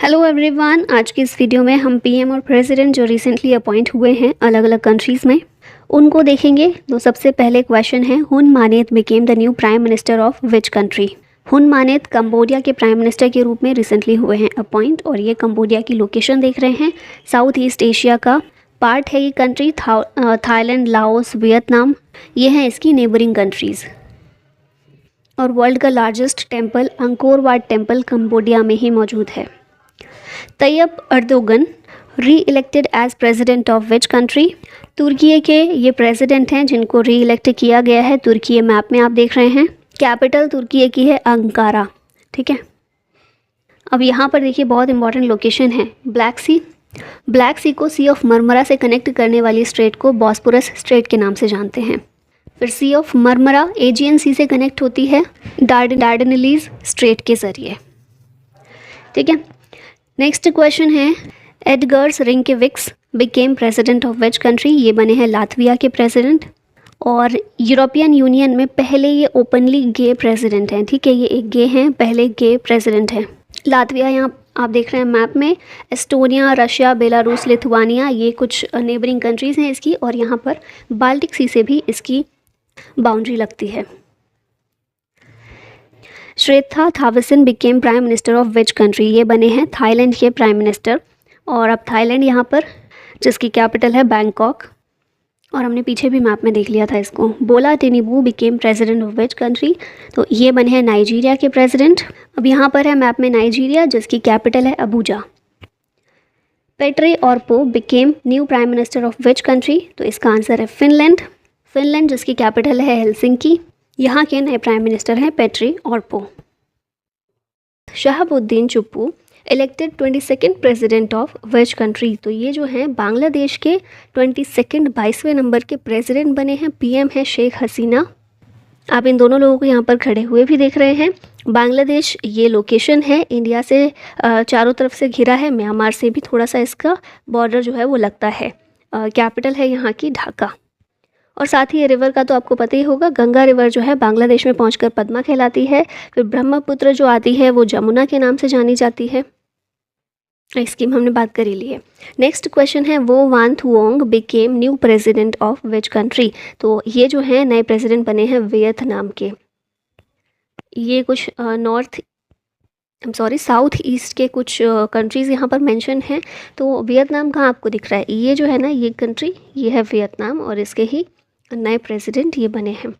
Hello everyone, आज की इस वीडियो में हम पीएम और प्रेसिडेंट जो रिसेंटली अपॉइंट हुए हैं अलग अलग कंट्रीज़ में उनको देखेंगे। तो सबसे पहले क्वेश्चन है, Hun Manet became the new prime minister of which country. हुन मानेत कंबोडिया के प्राइम मिनिस्टर के रूप में रिसेंटली हुए हैं अपॉइंट, और ये कंबोडिया की लोकेशन देख रहे हैं, साउथ ईस्ट एशिया का पार्ट है ये कंट्री। थाईलैंड, लाओस, वियतनाम, ये हैं इसकी नेबरिंग कंट्रीज़। और वर्ल्ड का largest temple Angkor Wat temple Cambodia में ही मौजूद है। तैयब अर्दोगन री elected as president of which country. तुर्की के ये प्रेसिडेंट हैं जिनको री इलेक्ट किया गया है। तुर्की मैप में आप देख रहे हैं, कैपिटल तुर्की की है अंकारा। ठीक है, अब यहाँ पर देखिए बहुत इंपॉर्टेंट लोकेशन है, ब्लैक सी। ब्लैक सी को सी ऑफ मरमरा से कनेक्ट करने वाली स्ट्रेट को बॉस्पोरस स्ट्रेट के नाम से जानते हैं। फिर सी ऑफ मरमरा एजियन सी से कनेक्ट होती है डार्डेनेलीज स्ट्रेट के जरिए। ठीक है, नेक्स्ट क्वेश्चन है, Edgars Rinkevics became president of which country. ये बने हैं लातविया के प्रेसिडेंट, और यूरोपियन यूनियन में पहले ये ओपनली गे प्रेसिडेंट हैं। ठीक है, ये एक गे हैं, पहले गे प्रेसिडेंट हैं। लातविया यहाँ आप देख रहे हैं मैप में, एस्टोनिया, रशिया, बेलारूस, लिथुआनिया, ये कुछ नेबरिंग कंट्रीज़ हैं इसकी, और यहाँ पर बाल्टिक सी से भी इसकी बाउंड्री लगती है। Srettha Thavisin became prime minister of which country. ये बने हैं थाईलैंड के प्राइम मिनिस्टर, और अब थाईलैंड यहाँ पर जिसकी कैपिटल है बैंकॉक, और हमने पीछे भी मैप में देख लिया था इसको। Bola Tinubu became president of which country. तो ये बने हैं नाइजीरिया के प्रेसिडेंट। अब यहाँ पर है मैप में नाइजीरिया जिसकी कैपिटल है Abuja. Petteri Orpo became new prime minister of which country. तो इसका आंसर है फिनलैंड। फिनलैंड जिसकी कैपिटल है हेलसिंकी, यहाँ के नए प्राइम मिनिस्टर हैं Petteri Orpo. Shahabuddin Chuppu elected 22nd president of which country. तो ये जो हैं बांग्लादेश के 22वें नंबर के प्रेसिडेंट बने हैं। पीएम है शेख हसीना। आप इन दोनों लोगों को यहाँ पर खड़े हुए भी देख रहे हैं। बांग्लादेश ये लोकेशन है, इंडिया से चारों तरफ से घिरा है, म्यांमार से भी थोड़ा सा इसका बॉर्डर जो है वो लगता है। कैपिटल है यहाँ की ढाका। और साथ ही ये रिवर का तो आपको पता ही होगा, गंगा रिवर जो है बांग्लादेश में पहुंचकर पद्मा कहलाती है। फिर ब्रह्मपुत्र जो आती है वो जमुना के नाम से जानी जाती है। इसकी हमने बात कर ही ली है। नेक्स्ट क्वेश्चन है, Vo Van Thuong became new president of which country. तो ये जो है नए प्रेसिडेंट बने हैं वियतनाम के। ये कुछ साउथ ईस्ट के कुछ कंट्रीज़ यहाँ पर मेंशन हैं। तो वियतनाम कहाँ आपको दिख रहा है, ये जो है ना ये कंट्री, ये है वियतनाम, और इसके ही नए प्रेसिडेंट ये बने हैं।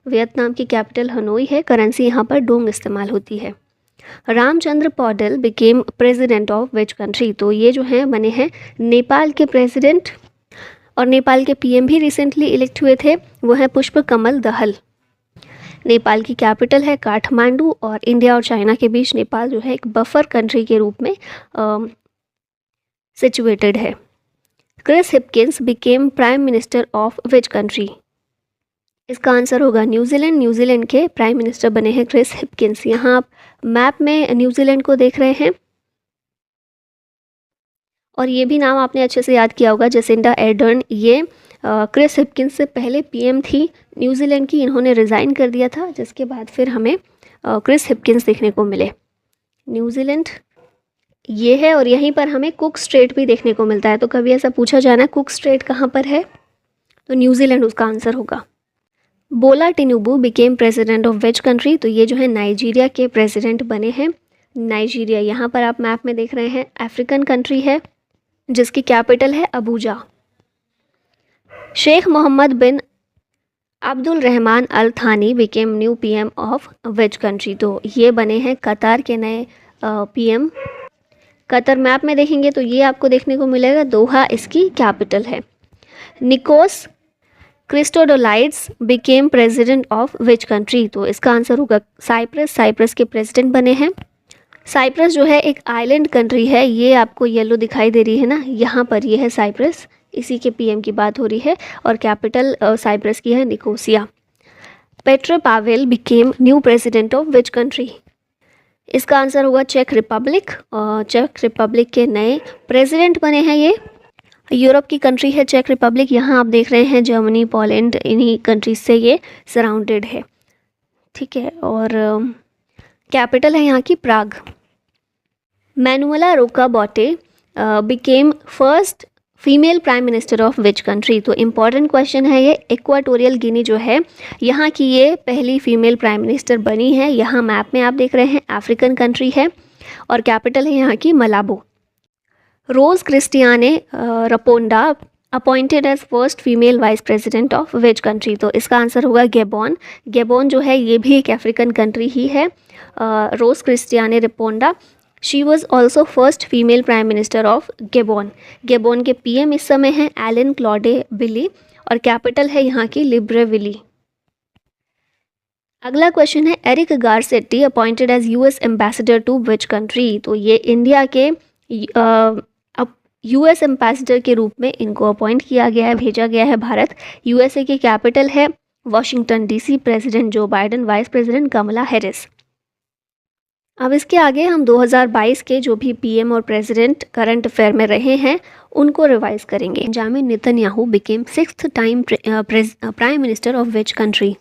वियतनाम की कैपिटल हनोई है, करेंसी यहाँ पर डोंग इस्तेमाल होती है। Ramchandra Paudel became president of which country. तो ये जो हैं बने हैं नेपाल के प्रेसिडेंट, और नेपाल के पीएम भी रिसेंटली इलेक्ट हुए थे, वो है पुष्प कमल दहल। नेपाल की कैपिटल है काठमांडू, और इंडिया और चाइना के बीच नेपाल जो है एक बफर कंट्री के रूप में सिचुएटेड है। Chris Hipkins became prime minister of which country. इसका आंसर होगा न्यूजीलैंड। न्यूजीलैंड के प्राइम मिनिस्टर बने हैं क्रिस हिपकिंस। यहाँ आप मैप में न्यूजीलैंड को देख रहे हैं, और ये भी नाम आपने अच्छे से याद किया होगा, जेसिंडा एर्डर्न। ये क्रिस हिपकिंस से पहले पीएम थी न्यूजीलैंड की, इन्होंने रिज़ाइन कर दिया था, जिसके बाद फिर हमें क्रिस हिपकिंस देखने को मिले। न्यूजीलैंड ये है, और यहीं पर हमें कुक स्ट्रेट भी देखने को मिलता है। तो कभी ऐसा पूछा जाना कुक स्ट्रेट कहाँ पर है, तो न्यूजीलैंड उसका आंसर होगा। बोला Tinubu became president of which country. तो ये जो है नाइजीरिया के प्रेसिडेंट बने हैं। नाइजीरिया यहाँ पर आप मैप में देख रहे हैं, अफ्रीकन कंट्री है जिसकी कैपिटल है अबूजा। शेख मोहम्मद बिन अब्दुल रहमान अल थानी became new PM of which country. तो ये बने हैं कतार के नए पीएम। कतर मैप में देखेंगे तो ये आपको देखने को मिलेगा, दोहा इसकी कैपिटल है। Nikos Christodoulides became president of which country. तो इसका आंसर होगा साइप्रस। साइप्रस के प्रेसिडेंट बने हैं। साइप्रस जो है एक आइलैंड कंट्री है, ये आपको येलो दिखाई दे रही है ना, यहाँ पर ये है साइप्रस, इसी के पीएम की बात हो रही है, और कैपिटल साइप्रस की है Nicosia. Petro Pavel became new president of which country. इसका आंसर होगा चेक रिपब्लिक। चेक रिपब्लिक के नए प्रेसिडेंट बने हैं ये। यूरोप की कंट्री है चेक रिपब्लिक। यहाँ आप देख रहे हैं जर्मनी, पोलैंड, इन्हीं कंट्रीज से ये सराउंडेड है। ठीक है, और कैपिटल है यहाँ की प्राग। मैनुअला रोका बोटे became first female prime minister of which country. तो इम्पॉर्टेंट क्वेश्चन है ये। इक्वाटोरियल गिनी जो है यहाँ की ये पहली फीमेल प्राइम मिनिस्टर बनी है। यहाँ मैप में आप देख रहे हैं अफ्रीकन कंट्री है और कैपिटल है यहाँ की Malabo. Rose Christiane Raponda appointed as first female vice president of which country. तो इसका आंसर होगा गेबॉन। गेबॉन जो है ये भी एक अफ्रीकन कंट्री ही है। Rose Christiane Raponda she was also first female prime minister of Gabon. Gabon के पीएम इस समय हैं एलन क्लॉडे बिली और कैपिटल है यहाँ की लिब्रेविली। अगला क्वेश्चन है Eric Garcetti appointed as US ambassador to which country. तो ये इंडिया के यूएस एम्बेसडर के रूप में इनको अपॉइंट किया गया है, भेजा गया है भारत। यूएसए की कैपिटल है Washington DC. President Joe Biden, vice president Kamala Harris. अब इसके आगे हम 2022 के जो भी पीएम और प्रेसिडेंट करंट अफेयर में रहे हैं उनको रिवाइज करेंगे। Benjamin Netanyahu became 6th time prime minister of which country.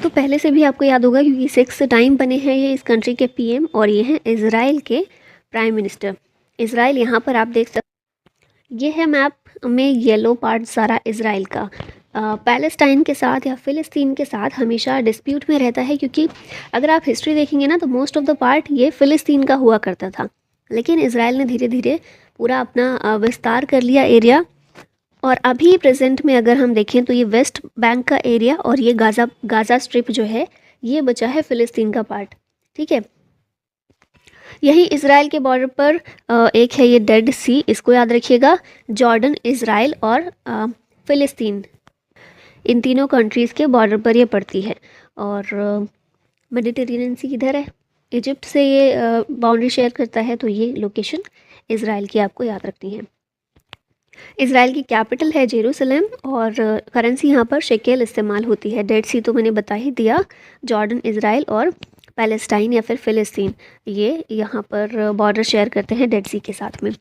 तो पहले से भी आपको याद होगा क्योंकि 6th टाइम बने हैं ये इस कंट्री के पीएम और ये हैं इजराइल के प्राइम मिनिस्टर। इजराइल यहाँ पर आप देख सकते, ये है मैप में येलो पार्ट सारा इजराइल का। पैलेस्टाइन के साथ या फ़िलिस्तीन के साथ हमेशा डिस्प्यूट में रहता है क्योंकि अगर आप हिस्ट्री देखेंगे ना तो मोस्ट ऑफ द पार्ट ये फ़िलिस्तीन का हुआ करता था, लेकिन इजराइल ने धीरे धीरे पूरा अपना विस्तार कर लिया एरिया। और अभी प्रेजेंट में अगर हम देखें तो ये वेस्ट बैंक का एरिया और ये गाज़ा स्ट्रिप जो है ये बचा है फ़िलिस्तीन का पार्ट। ठीक है, यही इजराइल के बॉर्डर पर एक है ये डेड सी, इसको याद रखिएगा। जॉर्डन, इजराइल और फ़िलिस्तीन, इन तीनों कंट्रीज़ के बॉर्डर पर ये पड़ती है। और मेडिटेरेनियन सी इधर है, इजिप्ट से ये बाउंड्री शेयर करता है। तो ये लोकेशन इजराइल की आपको याद रखनी है। इजराइल की कैपिटल है जेरूसलम और करेंसी यहाँ पर शेकेल इस्तेमाल होती है। डेड सी तो मैंने बता ही दिया। जॉर्डन, इजराइल और पैलेस्टाइन या फिर फ़िलिस्तीन ये यहाँ पर बॉर्डर शेयर करते हैं डेड सी के साथ में।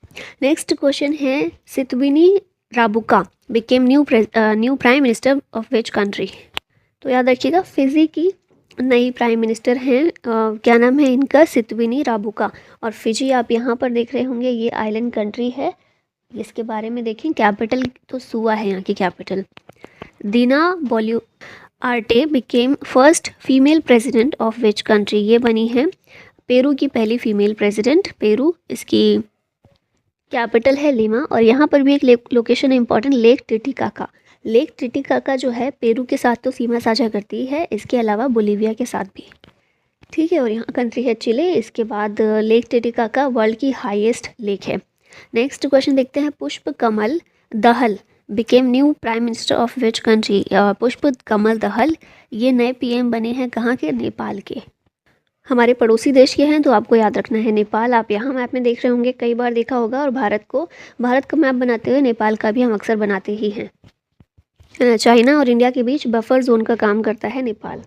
नेक्स्ट क्वेश्चन है Sitiveni Rabuka became new prime minister of which country. तो याद रखिएगा फिजी की नई प्राइम मिनिस्टर हैं, क्या नाम है इनका, सितविनी राबुका। और फिजी आप यहाँ पर देख रहे होंगे ये आइलैंड कंट्री है। इसके बारे में देखें, कैपिटल तो सुआ है यहाँ की capital. Dina Boluarte became first female president of which country. ये बनी है पेरू की पहली फीमेल प्रेसिडेंट। पेरू, इसकी कैपिटल है लिमा। और यहाँ पर भी एक लोकेशन है important, lake Titicaca. Lake Titicaca जो है पेरू के साथ तो सीमा साझा करती है, इसके अलावा बोलीविया के साथ भी। ठीक है, और यहाँ कंट्री है चिले। इसके बाद लेक टिटिकाका वर्ल्ड की हाईएस्ट लेक है। नेक्स्ट क्वेश्चन देखते हैं, Pushpa Kamal Dahal became new prime minister of which country. Pushpa Kamal दहल ये नए पीएम बने हैं कहाँ के, नेपाल के। हमारे पड़ोसी देश के हैं तो आपको याद रखना है नेपाल। आप यहाँ मैप में देख रहे होंगे, कई बार देखा होगा। और भारत का मैप बनाते हुए नेपाल का भी हम अक्सर बनाते ही हैं। चाइना और इंडिया के बीच बफर जोन का काम करता है Nepal.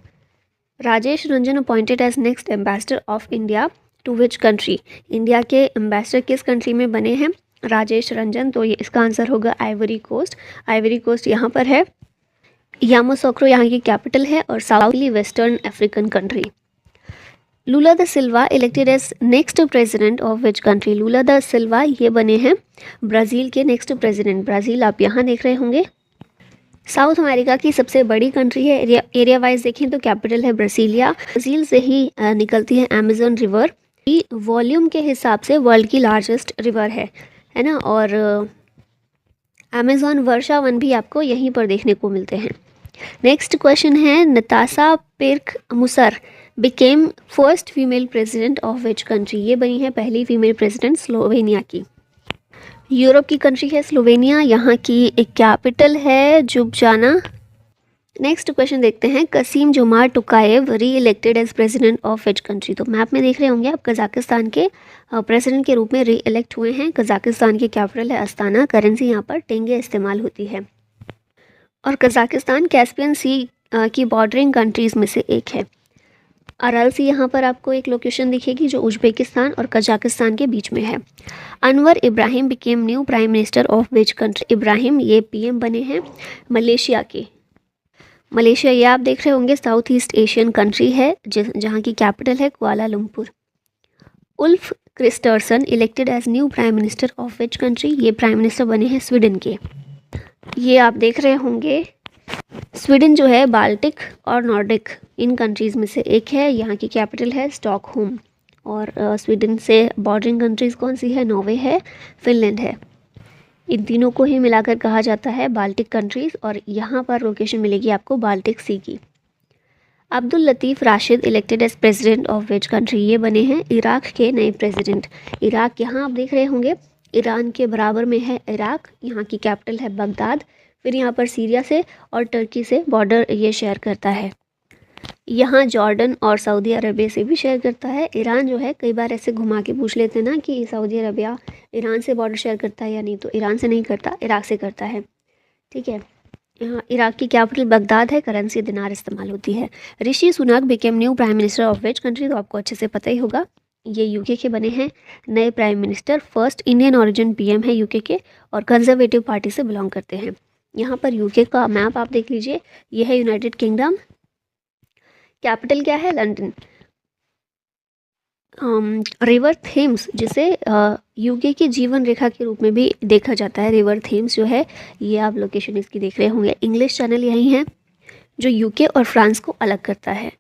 Rajesh Ranjan appointed as next ambassador of India to which country. India के एम्बेसडर किस कंट्री में बने हैं, राजेश रंजन। तो ये इसका आंसर होगा आइवरी कोस्ट। आइवरी कोस्ट यहाँ पर है। यामोसोक्रो यहाँ की कैपिटल है और southerly western African country. Lula da Silva elected as next president of which country. Lula da Silva ये बने हैं ब्राज़ील के नेक्स्ट प्रेसिडेंट। ब्राज़ील आप यहाँ देख रहे होंगे। साउथ अमेरिका की सबसे बड़ी कंट्री है। एरिया वाइज देखें तो कैपिटल है ब्रासीलिया। ब्राज़ील से ही निकलती है अमेज़न रिवर। ये वॉल्यूम के हिसाब से वर्ल्ड की लार्जेस्ट रिवर है ना। और अमेज़न वर्षावन भी आपको यहीं पर देखने को मिलते हैं। नेक्स्ट क्वेश्चन है, नताशा पिर्क मुसर became first female president of which country. ये बनी है पहली फीमेल प्रेसिडेंट स्लोवेनिया की। यूरोप की कंट्री है स्लोवेनिया। यहाँ की एक कैपिटल है जुब्जाना। नेक्स्ट क्वेश्चन देखते हैं, कसीम जोमार टोकाएव री elected as president of which country. तो मैप में देख रहे होंगे आप, कजाकिस्तान के प्रेसिडेंट के रूप में री इलेक्ट हुए हैं। कजाकिस्तान की कैपिटल है अस्ताना। करेंसी यहाँ पर टेंगे इस्तेमाल होती है। और कजाकिस्तान कैस्पियन सी की बॉर्डरिंग कंट्रीज़ में से एक है। अरल सी यहाँ पर आपको एक लोकेशन दिखेगी जो उज्बेकिस्तान और कजाकिस्तान के बीच में है। Anwar Ibrahim became new prime minister of which country. Ibrahim ये पीएम बने हैं मलेशिया के। मलेशिया ये आप देख रहे होंगे साउथ ईस्ट एशियन कंट्री है जहाँ की कैपिटल है Kuala Lumpur. Ulf Kristersson elected as new prime minister of which country? ये प्राइम मिनिस्टर बने हैं स्वीडन के। ये आप देख रहे होंगे, स्वीडन जो है बाल्टिक और नॉर्डिक इन कंट्रीज़ में से एक है। यहाँ की कैपिटल है स्टॉकहोम। और स्वीडन से बॉर्डरिंग कंट्रीज़ कौन सी है? नॉर्वे है, फिनलैंड है। इन तीनों को ही मिलाकर कहा जाता है बाल्टिक कंट्रीज़, और यहाँ पर लोकेशन मिलेगी आपको बाल्टिक सी की। Abdul Latif Rashid elected as president of which country? ये बने हैं इराक के नए प्रेसिडेंट। इराक यहाँ आप देख रहे होंगे ईरान के बराबर में है इराक। यहाँ की कैपिटल है बगदाद। फिर यहाँ पर सीरिया से और टर्की से बॉर्डर ये शेयर करता है। यहाँ जॉर्डन और सऊदी अरबिया से भी शेयर करता है। ईरान जो है, कई बार ऐसे घुमा के पूछ लेते हैं ना कि सऊदी अरबिया ईरान से बॉर्डर शेयर करता है या नहीं, तो ईरान से नहीं करता, इराक से करता है। ठीक है। यहाँ इराक की कैपिटल बगदाद है, करेंसी दिनार इस्तेमाल होती है। Rishi Sunak became new prime minister of which country? तो आपको अच्छे से पता ही होगा, ये यूके के बने हैं नए prime minister. First Indian origin PM है यूके के, और कंजर्वेटिव पार्टी से बिलोंग करते हैं। यहाँ पर यूके का मैप आप देख लीजिए, ये है यूनाइटेड किंगडम। कैपिटल क्या है? लंदन। रिवर थेम्स, जिसे यूके की जीवन रेखा के रूप में भी देखा जाता है, रिवर थेम्स जो है, ये आप लोकेशन इसकी देख रहे होंगे। इंग्लिश चैनल यही है जो यूके और फ्रांस को अलग करता है।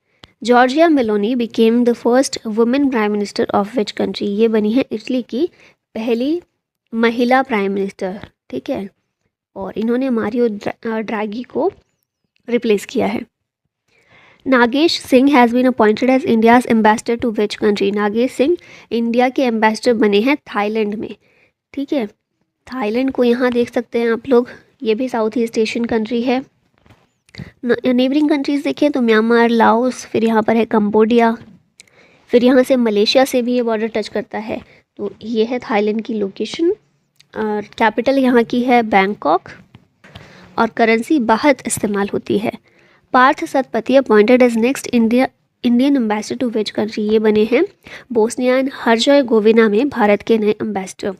Giorgia Meloni became the first women prime minister of which country? ये बनी है इटली की पहली महिला प्राइम मिनिस्टर। ठीक है। और इन्होंने मारियो ड्रैगी को रिप्लेस किया है। Nagesh Singh has been appointed as India's ambassador to which country? Nagesh Singh India के एम्बेसडर बने हैं थाईलैंड में। ठीक है। थाईलैंड को यहाँ देख सकते हैं आप लोग, ये भी साउथ ईस्ट एशियन कंट्री है। नेबरिंग कंट्रीज़ देखें तो म्यांमार, लाओस, फिर यहाँ पर है कंबोडिया, फिर यहाँ से मलेशिया से भी ये बॉर्डर टच करता है। तो ये है थाईलैंड की लोकेशन। और कैपिटल यहाँ की है बैंकॉक, और करेंसी बाहत इस्तेमाल होती है। Parth Satpathy appointed as next Indian ambassador to which country? ये बने हैं बोस्निया एंड हर्जेगोविना में भारत के नए एम्बेसडर।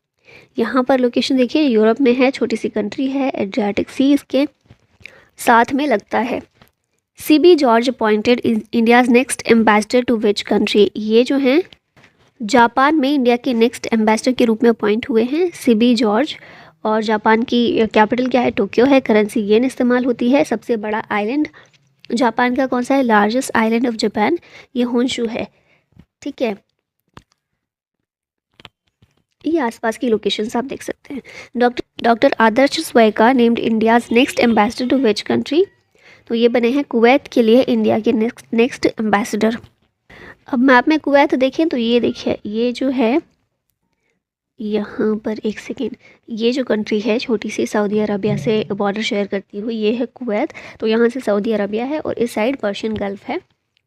यहाँ पर लोकेशन देखिए, यूरोप में है, छोटी सी कंट्री है, एड्रियाटिक सी इसके साथ में लगता है। CB George appointed India's next ambassador to which country? ये जो हैं जापान में इंडिया के नेक्स्ट एम्बेसडर के रूप में अपॉइंट हुए हैं सीबी जॉर्ज। और जापान की कैपिटल क्या है? टोक्यो है, करेंसी येन इस्तेमाल होती है। सबसे बड़ा आइलैंड जापान का कौन सा है? लार्जेस्ट आइलैंड ऑफ जापान, ये होन्शू है। ठीक है। ये आसपास की लोकेशंस आप देख सकते हैं। Doctor Adarsh Swaika named India's next ambassador to which country? तो ये बने हैं कुवैत के लिए इंडिया के नेक्स्ट एम्बेसडर। अब मैप में कुवैत देखें तो ये देखिए, ये जो है यहाँ पर, एक सेकेंड, ये जो कंट्री है छोटी सी सऊदी अरबिया से बॉर्डर शेयर करती हुई, ये है कुवैत। तो यहाँ से सऊदी अरबिया है और इस साइड पर्शियन गल्फ है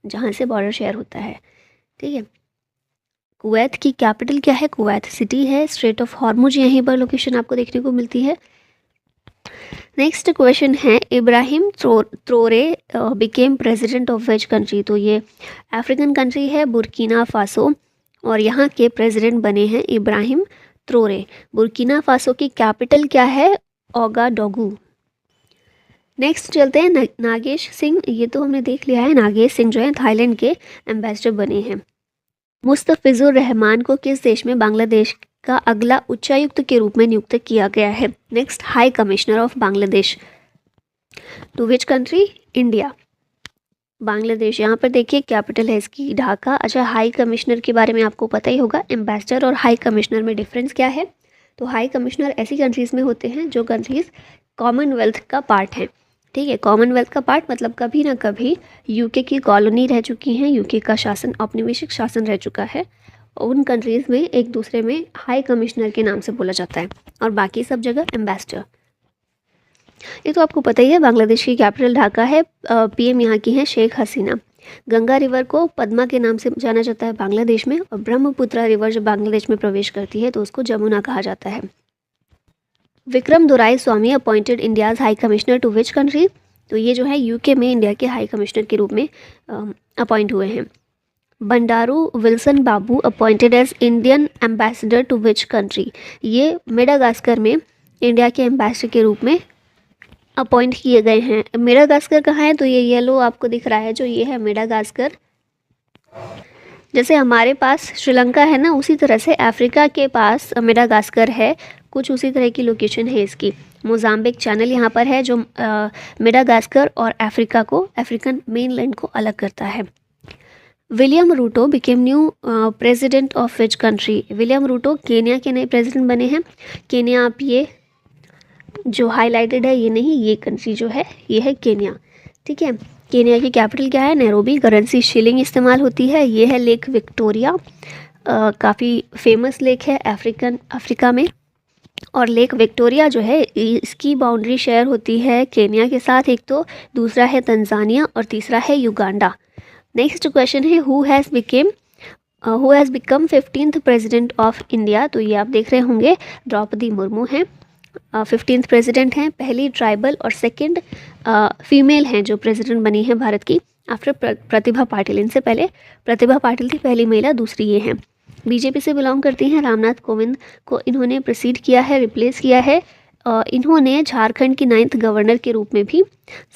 जहाँ से बॉर्डर शेयर होता है। ठीक है। कुवैत की कैपिटल क्या है? कुवैत सिटी है। स्ट्रेट ऑफ हॉर्मुज यहीं पर लोकेशन आपको देखने को मिलती है। नेक्स्ट क्वेश्चन है, Ibrahim Traore became president of which country? तो ये अफ्रीकन कंट्री है, बुर्किना फासो, और यहाँ के प्रेसिडेंट बने हैं इब्राहिम ट्रोरे। बुर्किना फासो की कैपिटल क्या है? ओगाडोगू। नेक्स्ट चलते हैं नागेश सिंह, ये तो हमने देख लिया है। नागेश सिंह जो है थाईलैंड के एम्बेसडर बने हैं। मुस्तफिजुर रहमान को किस देश में बांग्लादेश का अगला उच्चायुक्त के रूप में नियुक्त किया गया है? Next high commissioner of Bangladesh to which country? India. Bangladesh, यहाँ पर देखिए कैपिटल है इसकी ढाका। अच्छा, हाई कमिश्नर के बारे में आपको पता ही होगा। एम्बेसडर और हाई कमिश्नर में डिफरेंस क्या है? तो हाई कमिश्नर ऐसी कंट्रीज़ में होते हैं जो कंट्रीज़ कॉमनवेल्थ का पार्ट हैं। ठीक है। कॉमनवेल्थ का पार्ट मतलब कभी ना कभी यूके की कॉलोनी रह चुकी हैं, यूके का शासन औपनिवेशिक शासन रह चुका है। उन कंट्रीज़ में एक दूसरे में हाई कमिश्नर के नाम से बोला जाता है, और बाकी सब जगह एम्बेसडर। ये तो आपको पता ही है। बांग्लादेश की कैपिटल ढाका है। पीएम यहाँ की हैं शेख हसीना। गंगा रिवर को पद्मा के नाम से जाना जाता है बांग्लादेश में, और ब्रह्मपुत्रा रिवर जब बांग्लादेश में प्रवेश करती है तो उसको जमुना कहा जाता है। Vikram Doraiswamy appointed India's high commissioner to which country? तो ये जो है यूके में इंडिया के हाई कमिश्नर के रूप में अपॉइंट हुए हैं। Bandaru Wilson Babu appointed as Indian ambassador to which country? ये मेडागास्कर में इंडिया के एम्बेसडर के रूप में अपॉइंट किए गए हैं। मेडागास्कर कहाँ है? तो ये येलो आपको दिख रहा है जो, ये है मेडागास्कर। जैसे हमारे पास श्रीलंका है ना, उसी तरह से अफ्रीका के पास मेडागास्कर है, कुछ उसी तरह की लोकेशन है इसकी। मोजाम्बिक चैनल यहाँ पर है जो मेडागास्कर और अफ्रीका को, अफ्रीकन मेनलैंड को अलग करता है। William Ruto became new president of which country? William Ruto Kenya के नए प्रेसिडेंट बने हैं। केन्या, आप ये जो हाईलाइटेड है ये नहीं, ये कंट्री जो है ये है केन्या, ठीक है। केन्या की कैपिटल क्या है? नैरोबी। करेंसी शिलिंग इस्तेमाल होती है। ये है लेक विक्टोरिया, काफ़ी फेमस लेक है अफ्रीका में। और लेक विक्टोरिया जो है इसकी बाउंड्री शेयर होती है केन्या के साथ, एक तो, दूसरा है तंजानिया और तीसरा है युगांडा। नेक्स्ट क्वेश्चन है who has become 15th president of India? तो ये आप देख रहे होंगे द्रौपदी मुर्मू हैं, 15th प्रेसिडेंट हैं, पहली ट्राइबल और सेकंड फीमेल हैं जो प्रेसिडेंट बनी है भारत की आफ्टर प्रतिभा पाटिल। इनसे पहले प्रतिभा पाटिल थी पहली महिला, दूसरी ये हैं। बीजेपी से बिलोंग करती हैं। रामनाथ कोविंद को इन्होंने प्रीसीड किया है, रिप्लेस किया है। इन्होंने झारखंड की 9th गवर्नर के रूप में भी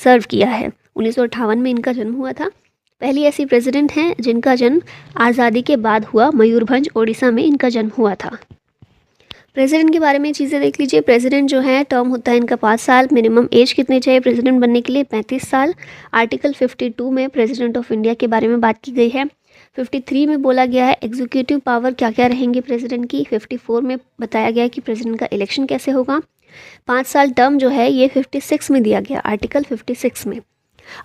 सर्व किया है। 1958 में इनका जन्म हुआ था। पहली ऐसी प्रेसिडेंट हैं जिनका जन्म आज़ादी के बाद हुआ, मयूरभंज ओडिशा में इनका जन्म हुआ था। प्रेसिडेंट के बारे में चीज़ें देख लीजिए। प्रेसिडेंट जो है टर्म होता है इनका 5 साल। मिनिमम एज कितनी चाहिए प्रेसिडेंट बनने के लिए? 35 साल। आर्टिकल 52 में प्रेसिडेंट ऑफ इंडिया के बारे में बात की गई है। 53 में बोला गया है एग्जीक्यूटिव पावर क्या क्या रहेंगी प्रेसिडेंट की। 54 में बताया गया है कि प्रेसिडेंट का इलेक्शन कैसे होगा। 5 साल टर्म जो है ये 56 में दिया गया, आर्टिकल 56 में।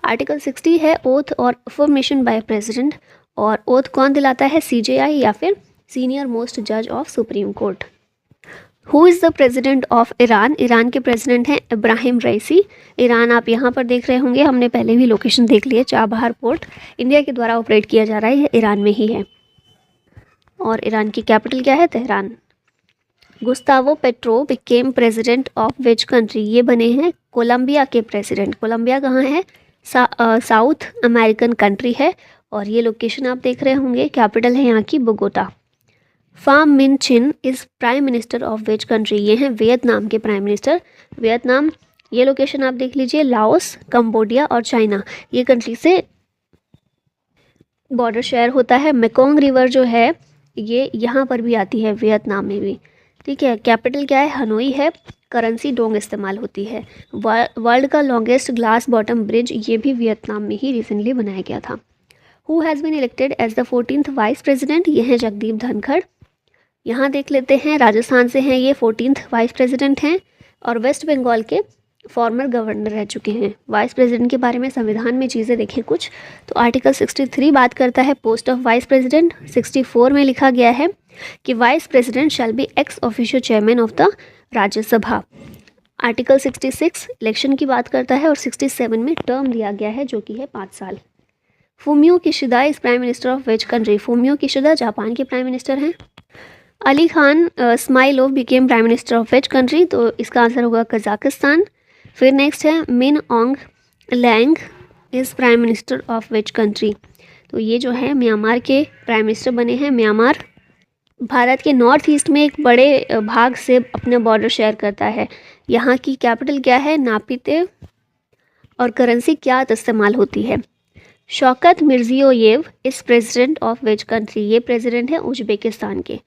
आर्टिकल 60 है ओथ और अफर्मेशन बाय प्रेसिडेंट, और ओथ कौन दिलाता है? CJI या फिर सीनियर मोस्ट जज of supreme court. Who is the president of Iran? Iran के प्रेसिडेंट हैं इब्राहिम रईसी। ईरान आप यहाँ पर देख रहे होंगे, हमने पहले भी लोकेशन देख ली है। चाबहार पोर्ट इंडिया के द्वारा ऑपरेट किया जा रहा है, ये ईरान में ही है। और ईरान की कैपिटल क्या है? Tehran. Gustavo petro became president of which country? ये बने हैं कोलंबिया के प्रेसिडेंट। कोलंबिया कहाँ है? साउथ अमेरिकन कंट्री है, और ये लोकेशन आप देख रहे होंगे, कैपिटल है यहाँ की बोगोटा। फाम मिन चिन is prime minister of which country? ये हैं वियतनाम के प्राइम मिनिस्टर। वियतनाम, ये लोकेशन आप देख लीजिए, लाओस, कंबोडिया और चाइना, ये कंट्री से बॉर्डर शेयर होता है। मेकोंग रिवर जो है ये यहाँ पर भी आती है, वियतनाम में भी, ठीक है। कैपिटल क्या है? हनोई है। करेंसी डोंग इस्तेमाल होती है। वर्ल्ड का लॉन्गेस्ट ग्लास बॉटम ब्रिज ये भी वियतनाम में ही रिसेंटली बनाया गया था। Who has been elected as the 14th vice president? ये हैं जगदीप धनखड़। यहाँ देख लेते हैं, राजस्थान से हैं ये, 14th वाइस प्रेसिडेंट हैं, और वेस्ट बंगाल के फॉर्मर गवर्नर रह चुके हैं। वाइस प्रेसिडेंट के बारे में संविधान में चीज़ें देखें कुछ, तो आर्टिकल 63 बात करता है पोस्ट ऑफ वाइस प्रेसिडेंट। 64 में लिखा गया है कि vice president shall be ex officio chairman of the Rajya Sabha. Article 66 election की बात करता है, और 67 में टर्म दिया गया है जो कि है 5 साल। Fumio Kishida is prime minister of which country? Fumio Kishida Japan के प्राइम मिनिस्टर हैं। Alikhan Smailov became prime minister of which country? तो इसका आंसर होगा कजाकिस्तान। फिर नेक्स्ट है Min Aung Hlaing is prime minister of which country? तो ये जो है म्यांमार के प्राइम मिनिस्टर बने हैं। म्यांमार भारत के नॉर्थ ईस्ट में एक बड़े भाग से अपना बॉर्डर शेयर करता है। यहाँ की कैपिटल क्या है? नापिते। और करेंसी क्या इस्तेमाल होती है? शौकत मिर्जियोयेव इस प्रेसिडेंट ऑफ विच कंट्री? ये प्रेसिडेंट है उज्बेकिस्तान के,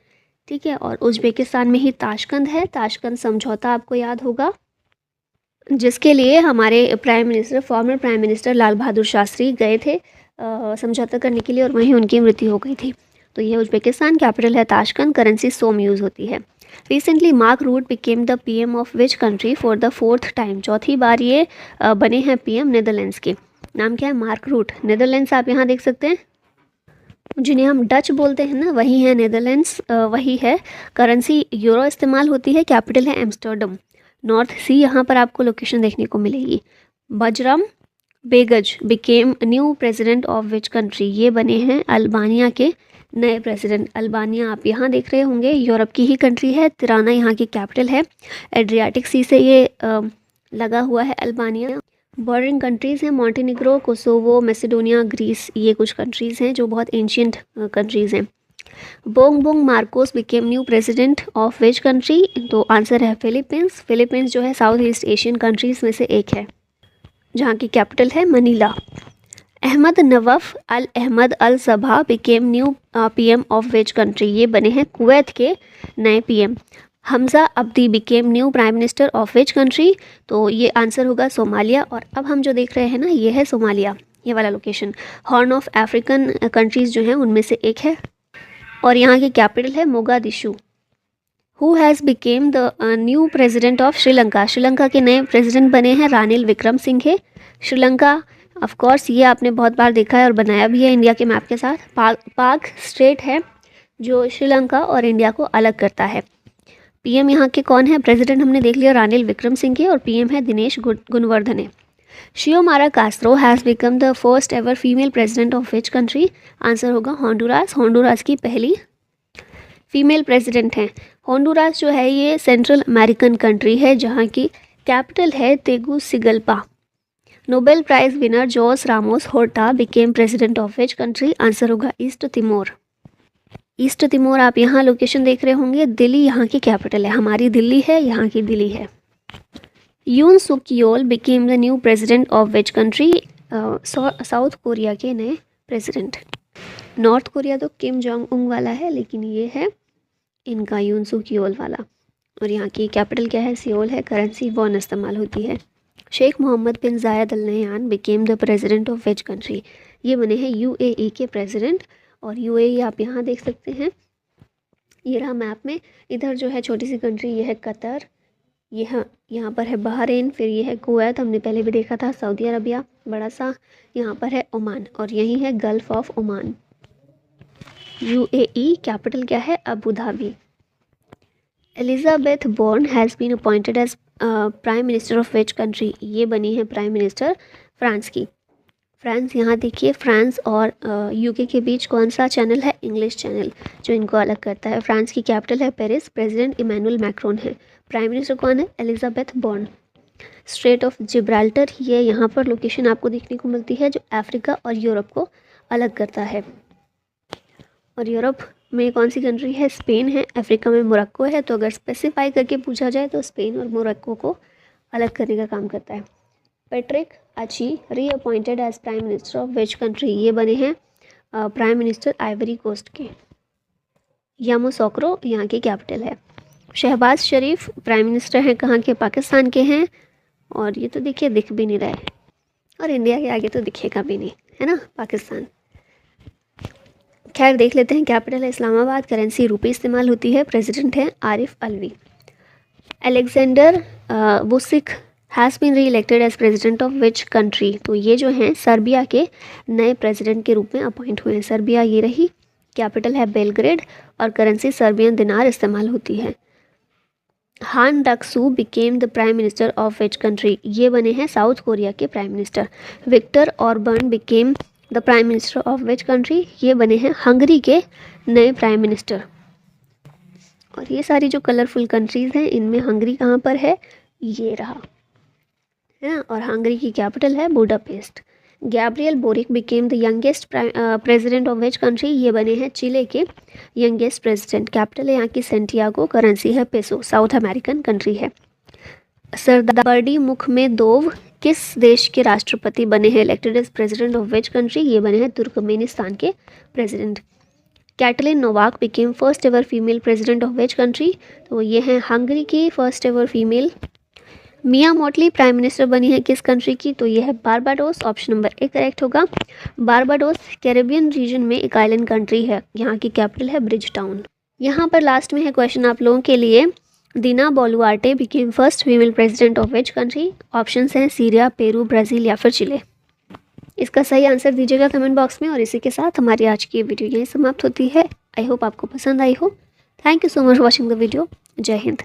ठीक है। और उज्बेकिस्तान में ही ताशकंद है। ताशकंद समझौता आपको याद होगा, जिसके लिए हमारे prime minister, former prime minister Lal Bahadur Shastri गए थे समझौता करने के लिए, और वहीं उनकी मृत्यु हो गई थी। तो ये उज्बेकिस्तान, कैपिटल है ताशकंद, करेंसी सोम यूज़ होती है। Recently Mark Rutte became the PM of which country for the 4th time? चौथी बार ये बने हैं PM नेदरलैंड्स के। नाम क्या है? Mark root. नेदरलैंड्स आप यहाँ देख सकते हैं, जिन्हें हम डच बोलते हैं ना, वही है नेदरलैंड्स, वही है। करेंसी यूरो इस्तेमाल होती है। कैपिटल है एम्स्टर्डम। नॉर्थ सी यहाँ पर आपको लोकेशन देखने को मिलेगी। Bajram Begaj became new president of which country? ये बने हैं अल्बानिया के नए प्रेसिडेंट। अल्बानिया आप यहाँ देख रहे होंगे, यूरोप की ही कंट्री है। तिराना यहाँ की कैपिटल है। एड्रियाटिक सी से ये लगा हुआ है अल्बानिया। बॉर्डरिंग कंट्रीज़ हैं मॉन्टेनिग्रो, कोसोवो, मैसेडोनिया, ग्रीस, ये कुछ कंट्रीज़ हैं जो बहुत एंशियंट कंट्रीज़ हैं। Bong Marcos became new president of which country? तो आंसर है फिलीपींस। फिलीपींस जो है साउथ ईस्ट एशियन कंट्रीज़ में से एक है, जहाँ की कैपिटल है Manila. Ahmad Nawaf al Ahmad al Sabah became new PM of which country, ये बने हैं कुवैत के नए PM. Hamza Abdi became new prime minister of which country, तो ये आंसर होगा सोमालिया। और अब हम जो देख रहे हैं ना, ये है सोमालिया, ये वाला location. Horn of African countries जो हैं उनमें से एक है और यहाँ की कैपिटल है Mogadishu. Who has became the new president of Sri Lanka, Sri Lanka के नए प्रेसिडेंट बने हैं रानिल विक्रमसिंघे। श्रीलंका ऑफ कोर्स ये आपने बहुत बार देखा है और बनाया भी है इंडिया के मैप के साथ। पाक स्टेट है जो श्रीलंका और इंडिया को अलग करता है। पीएम यहाँ के कौन है, प्रेसिडेंट हमने देख लिया रानिल विक्रमसिंघे और पीएम है Dinesh Gunawardena. Xiomara Castro has become the first ever female president of which country, answer होगा होंडुरास, होंडुरास की पहली फीमेल प्रेसिडेंट हैं। होंडुरास जो है ये सेंट्रल अमेरिकन कंट्री है जहाँ की कैपिटल है Tegucigalpa. Nobel prize winner Jose Ramos Horta became president of which country, answer होगा ईस्ट तिमोर। ईस्ट तिमोर आप यहाँ लोकेशन देख रहे होंगे, दिल्ली यहाँ की कैपिटल है, हमारी दिल्ली है, यहाँ की दिल्ली है। Yoon Suk Yeol became the new president of which country, South Korea के नए प्रेसिडेंट। नॉर्थ कोरिया तो किम जोंग उंग वाला है, लेकिन ये है इनका यून सुक योल वाला। और यहाँ की कैपिटल क्या है, सियोल है। करेंसी वॉन इस्तेमाल होती है। Sheikh Mohammed bin Zayed Al Nahyan became the president of which country, ये बने हैं यूएई के प्रेसिडेंट। और यूएई आप यहाँ देख सकते हैं, ये रहा मैप में। इधर जो है छोटी सी कंट्री, ये है कतर, यहाँ पर है बहरीन, फिर ये है कुवैत, हमने पहले भी देखा था, सऊदी अरबिया बड़ा सा, यहाँ पर है ओमान और यही है Gulf of Oman. UAE capital क्या है, Abu Dhabi. Elisabeth Borne has been appointed as prime minister of which country, ये बनी है प्राइम मिनिस्टर फ्रांस की। फ्रांस यहाँ देखिए, फ्रांस और यूके के बीच कौन सा चैनल है, इंग्लिश चैनल, जो इनको अलग करता है। फ्रांस की कैपिटल है पेरिस, प्रेसिडेंट इमैनुअल मैक्रोन है, प्राइम मिनिस्टर कौन है, Elisabeth Borne. Straight of Gibraltar, ये यहाँ पर लोकेशन आपको देखने को मिलती है जो अफ्रीका और यूरोप को अलग करता है। और यूरोप में कौन सी कंट्री है, स्पेन है। अफ्रीका में मोरक्को है। तो अगर स्पेसिफाई करके पूछा जाए तो स्पेन और मोरक्को को अलग करने का काम करता है। Patrick Achi reappointed as prime minister of which country, ये बने हैं प्राइम मिनिस्टर आइवरी कोस्ट के। यामोसोक्रो यहाँ की कैपिटल है। शहबाज शरीफ प्राइम मिनिस्टर हैं कहाँ के, पाकिस्तान के हैं। और ये तो देखिए दिख भी नहीं रहा है, और इंडिया के आगे तो दिखेगा भी नहीं, है ना, पाकिस्तान। खैर देख लेते हैं, कैपिटल है इस्लामाबाद, करेंसी रुपये इस्तेमाल होती है, प्रेसिडेंट है Arif Alvi. Aleksandar Vucic has been re elected as president of which country, तो ये जो हैं सर्बिया के नए प्रेसिडेंट के रूप में अपॉइंट हुए हैं। सर्बिया ये रही, कैपिटल है बेलग्रेड और करेंसी सर्बियन दिनार इस्तेमाल होती है। Han Ducksoo became the prime minister of which country, ये बने हैं साउथ कोरिया के prime minister. Viktor Orban became the prime minister of which country, ये बने हैं हंगरी के नए प्राइम मिनिस्टर। और ये सारी जो कलरफुल कंट्रीज़ हैं इनमें हंगरी कहाँ पर है, ये रहा, है ना। और हंगरी की कैपिटल है Budapest. Gabriel boric became the youngest president of which country, ये बने हैं चिले के यंगेस्ट प्रेसिडेंट। कैपिटल है यहाँ की सेंटियागो, करेंसी है पेसो, साउथ अमेरिकन कंट्री है। सरदार मुखमेदोव किस देश के राष्ट्रपति बने हैं, elected as president of which country, ये बने हैं तुर्कमेनिस्तान के president. Katalin Novak became first ever female president of which country, तो ये हैं हंगरी की first ever female. Mia Mottley prime minister बनी है किस कंट्री की, तो ये है Barbados, option number A correct होगा। बारबाडोस कैरेबियन रीजन में एक आइलैंड कंट्री है, यहाँ की कैपिटल है ब्रिज टाउन। यहाँ पर लास्ट में है क्वेश्चन आप लोगों के लिए, Dina Boluarte became first female president of which country, options हैं सीरिया, पेरू, ब्राज़ील या फिर चिले। इसका सही आंसर दीजिएगा कमेंट बॉक्स में। और इसी के साथ हमारी आज की वीडियो यहीं समाप्त होती है। आई होप आपको पसंद आई हो। Thank you so much watching the video. जय हिंद।